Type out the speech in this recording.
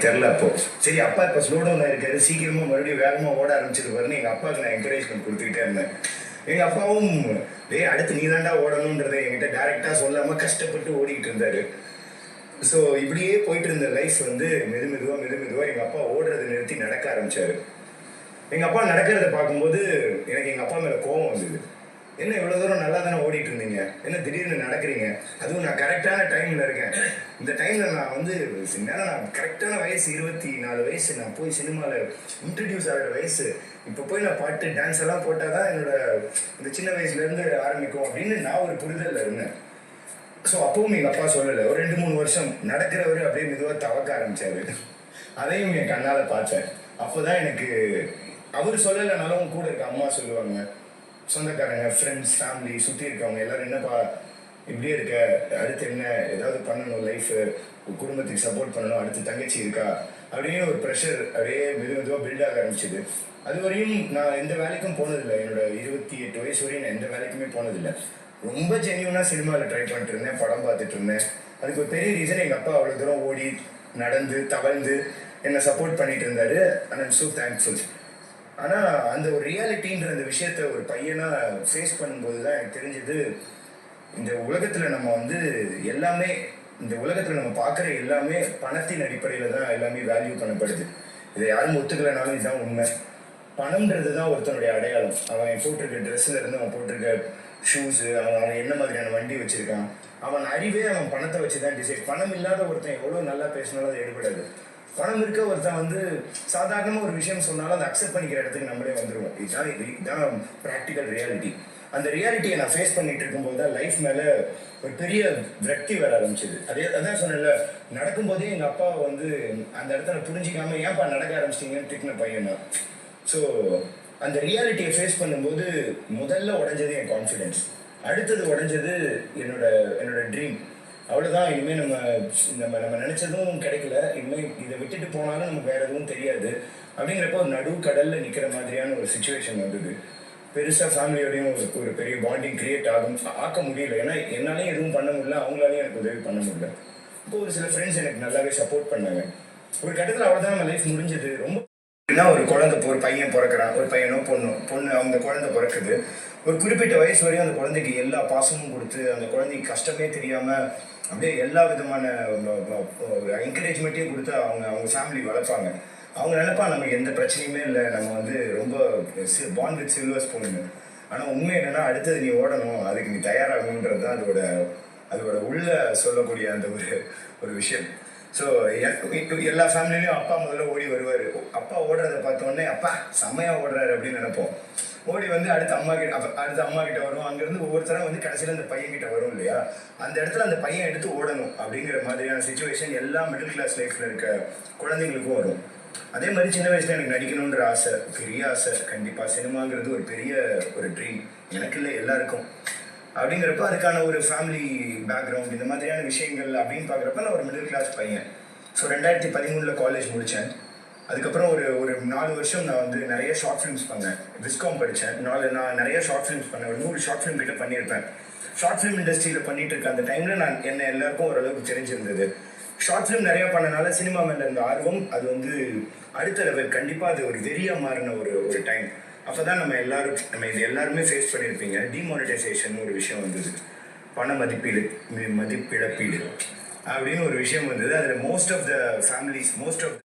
தெரில. அப்போ சரி அப்பா இப்போ ஸ்லோ டவுன் ஆயிருக்காரு, சீக்கிரமா மறுபடியும் வேகமா ஓட ஆரம்பிச்சிருப்பாருன்னு எங்க அப்பாவுக்கு நான் என்கரேஜ்மெண்ட் கொடுத்துக்கிட்டே இருந்தேன். எங்க அப்பாவும் டேய் அடுத்து நீ தாண்டா ஓடணுன்றதை என்கிட்ட டைரக்டா சொல்லாம கஷ்டப்பட்டு ஓடிக்கிட்டு இருந்தாரு. ஸோ இப்படியே போயிட்டு இருந்த லைஃப் வந்து மெது மெதுவா எங்க அப்பா ஓடுறதை நிறுத்தி நடக்க ஆரம்பிச்சாரு. எங்க அப்பா நடக்கிறத பார்க்கும்போது எனக்கு எங்க அப்பா மேல கோவம் வந்தது. என்ன இவ்வளவு தூரம் நல்லா தானே ஓடிட்டு இருந்தீங்க, என்ன திடீர்னு நடக்கிறீங்க, அதுவும் நான் கரெக்டான டைம்ல இருக்கேன். இந்த டைம்ல நான் வந்து நான் கரெக்டான வயசு 24 வயசு, நான் போய் சினிமாவில் இன்ட்ரடியூஸ் ஆகிற வயசு. இப்போ போய் நான் பாட்டு டான்ஸ் எல்லாம் போட்டாதான் என்னோட இந்த சின்ன வயசுல இருந்து ஆரம்பிக்கும் அப்படின்னு நான் ஒரு புரிதல்ல இருந்தேன். ஸோ அப்பவும் எங்க அப்பா சொல்லலை. ஒரு 2-3 வருஷம் நடக்கிறவர் அப்படியே மெதுவாக தவக்க ஆரம்பிச்சாரு. அதையும் என் கண்ணால பார்த்தேன். அப்போதான் எனக்கு அவர் சொல்லலைனாலும் கூட இருக்க அம்மா சொல்லுவாங்க, சொந்தக்காரங்க, ஃப்ரெண்ட்ஸ், ஃபேமிலி, சுற்றி இருக்கவங்க எல்லாரும் என்னப்பா இப்படியே இருக்க, அடுத்து என்ன ஏதாவது பண்ணணும், லைஃப் குடும்பத்துக்கு சப்போர்ட் பண்ணணும், அடுத்து தங்கச்சி இருக்கா அப்படின்னு ஒரு ப்ரெஷர் அப்படியே மெதுவாக பில்ட் ஆக ஆரம்பிச்சது. அது வரையும் நான் எந்த வேலைக்கும் போனதில்லை. என்னோட 28 வயசு வரையும் நான் எந்த வேலைக்குமே போனதில்லை. ரொம்ப ஜென்யூனாக சினிமாவில் ட்ரை பண்ணிட்டு இருந்தேன், படம் பார்த்துட்டு இருந்தேன். அதுக்கு ஒரு பெரிய ரீசன் எங்கள் அப்பா அவ்வளோ தூரம் ஓடி நடந்து தவழ்ந்து என்னை சப்போர்ட் பண்ணிட்டு இருந்தாரு. And I'm so thankful. ஆனால் அந்த ஒரு ரியாலிட்டின்ற அந்த விஷயத்த ஒரு பையனாக ஃபேஸ் பண்ணும்போது தான் எனக்கு தெரிஞ்சது, இந்த உலகத்தில் நம்ம வந்து எல்லாமே, இந்த உலகத்தில் நம்ம பார்க்குற எல்லாமே பணத்தின் அடிப்படையில் தான் எல்லாமே வேல்யூ பண்ணப்படுது. இதை யாரும் ஒத்துக்கலைனாலும் இதுதான் உண்மை. பணம்ன்றது தான் ஒருத்தனுடைய அடையாளம். அவன் போட்டிருக்க ட்ரெஸ்ஸில் இருந்து அவன் போட்டிருக்க ஷூஸு, அவன் என்ன மாதிரியான வண்டி வச்சுருக்கான், அவன் அறிவே அவன் பணத்தை வச்சு தான் டிசைட். பணம் இல்லாத ஒருத்தன் எவ்வளோ நல்லா பேசினாலும் அது எடுபடாது. பணம் இருக்க ஒருத்தன் வந்து சாதாரணமாக ஒரு விஷயம் சொன்னாலும் அதை அக்செப்ட் பண்ணிக்கிற இடத்துக்கு நம்மளே வந்துடுவோம். இதுதான் ப்ராக்டிக்கல் ரியாலிட்டி. அந்த ரியாலிட்டியை நான் ஃபேஸ் பண்ணிட்டு இருக்கும்போது தான் லைஃப் மேலே ஒரு பெரிய விரக்தி வர ஆரம்பிச்சிது. அதான் சொன்னேன்ல, நடக்கும்போதே எங்கள் அப்பா வந்து அந்த இடத்துல புரிஞ்சிக்காம ஏன்ப்பா நடக்க ஆரம்பிச்சிட்டிங்கன்னு திட்டின பையன் தான். ஸோ அந்த ரியாலிட்டியை ஃபேஸ் பண்ணும்போது முதல்ல உடஞ்சது என் கான்ஃபிடென்ஸ். அடுத்தது உடஞ்சது என்னோட ட்ரீம். அவ்வளோதான், இனிமேல் நம்ம நினச்சதும் கிடைக்கல, இனிமேல் இதை விட்டுட்டு போனாலும் நமக்கு வேறு எதுவும் தெரியாது அப்படிங்கிறப்ப ஒரு நடு கடலில் நிற்கிற மாதிரியான ஒரு சுச்சுவேஷன் வந்தது. பெருசாக ஃபேமிலியோடையும் ஒரு பெரிய பாண்டிங் க்ரியேட் ஆக்க முடியல. ஏன்னா என்னாலையும் எதுவும் பண்ண முடியல, அவங்களாலையும் எனக்கு உதவி பண்ண முடியல. இப்போ ஒரு சில ஃப்ரெண்ட்ஸ் எனக்கு நல்லாவே சப்போர்ட் பண்ணாங்க. ஒரு கட்டத்தில் அவ்வளோதான் நம்ம லைஃப் முடிஞ்சது. ரொம்ப ஒரு குழந்தை, ஒரு பையன் பிறக்கிறான், ஒரு பையனோ பொண்ணு அவங்க குழந்தை பிறக்குது. ஒரு குறிப்பிட்ட வயசு வரையும் அந்த குழந்தைக்கு எல்லா பாசமும் கொடுத்து அந்த குழந்தைக்கு கஷ்டமே தெரியாமல் அப்படியே எல்லா விதமான என்கரேஜ்மெண்ட்டையும் கொடுத்து அவங்க ஃபேமிலி வளர்ப்பாங்க. அவங்க நினைப்பா நமக்கு எந்த பிரச்சனையுமே இல்லை, நம்ம வந்து ரொம்ப பாண்ட் வித் சில்வர் ஸ்பூன். ஆனால் உண்மை என்னன்னா, அடுத்தது நீ ஓடணும், அதுக்கு நீ தயாராகணுன்றது தான் அதோட உள்ள சொல்லக்கூடிய அந்த ஒரு விஷயம். ஸோ எல்லா ஃபேமிலிலையும் அப்பா முதல்ல ஓடி வருவார். அப்பா ஓடுறத பார்த்தோன்னே அப்பா செம்மையாக ஓடுறாரு அப்படின்னு நினைப்போம். ஓடி வந்து அடுத்த அம்மா கிட்ட வரும். அங்கேருந்து ஒவ்வொருத்தரும் வந்து கடைசியில் அந்த பையன் கிட்ட வரும் இல்லையா, அந்த இடத்துல அந்த பையன் எடுத்து ஓடணும் அப்படிங்கிற மாதிரியான சுச்சுவேஷன் எல்லா மிடில் கிளாஸ் லைஃப்பில் இருக்க குழந்தைங்களுக்கும் வரும். அதே மாதிரி சின்ன வயசுல எனக்கு நடிக்கணுன்ற ஆசை, பெரிய ஆசை. கண்டிப்பாக சினிமாங்கிறது ஒரு பெரிய ஒரு ட்ரீம், எனக்கு இல்லை எல்லாருக்கும். அப்படிங்கிறப்ப அதுக்கான ஒரு ஃபேமிலி பேக்ரவுண்ட், இந்த மாதிரியான விஷயங்கள் அப்படின்னு பார்க்குறப்ப நான் ஒரு மிடில் கிளாஸ் பையன். ஸோ 2013 காலேஜ் முடித்தேன். அதுக்கப்புறம் ஒரு 4 வருஷம் நான் வந்து நிறைய ஷார்ட் ஃபிலிம்ஸ் பண்ணேன். விஸ்காம் படித்தேன். நான் நிறைய ஷார்ட் ஃபிலிம்ஸ் பண்ணேன். ஒரு 100 ஷார்ட் ஃபிலிம் கிட்ட பண்ணியிருப்பேன். ஷார்ட் ஃபிலிம் இண்டஸ்ட்ரியில் பண்ணிட்டு இருக்க அந்த டைமில் என்ன எல்லாருக்கும் ஓரளவுக்கு தெரிஞ்சிருந்தது. ஷார்ட் ஃபிலிம் நிறையா பண்ணனால சினிமா மேலே இருந்த ஆர்வம் அது வந்து அடுத்த லெவல், கண்டிப்பாக அது ஒரு வெறியாக மாறின ஒரு டைம். அப்போ தான் நம்ம இது எல்லாருமே ஃபேஸ் பண்ணியிருப்பீங்க, டிமானிட்டைசேஷன் ஒரு விஷயம் வந்தது. பண மதிப்பிழப்பீடு அப்படின்னு ஒரு விஷயம் வந்தது. அதில் மோஸ்ட் ஆஃப்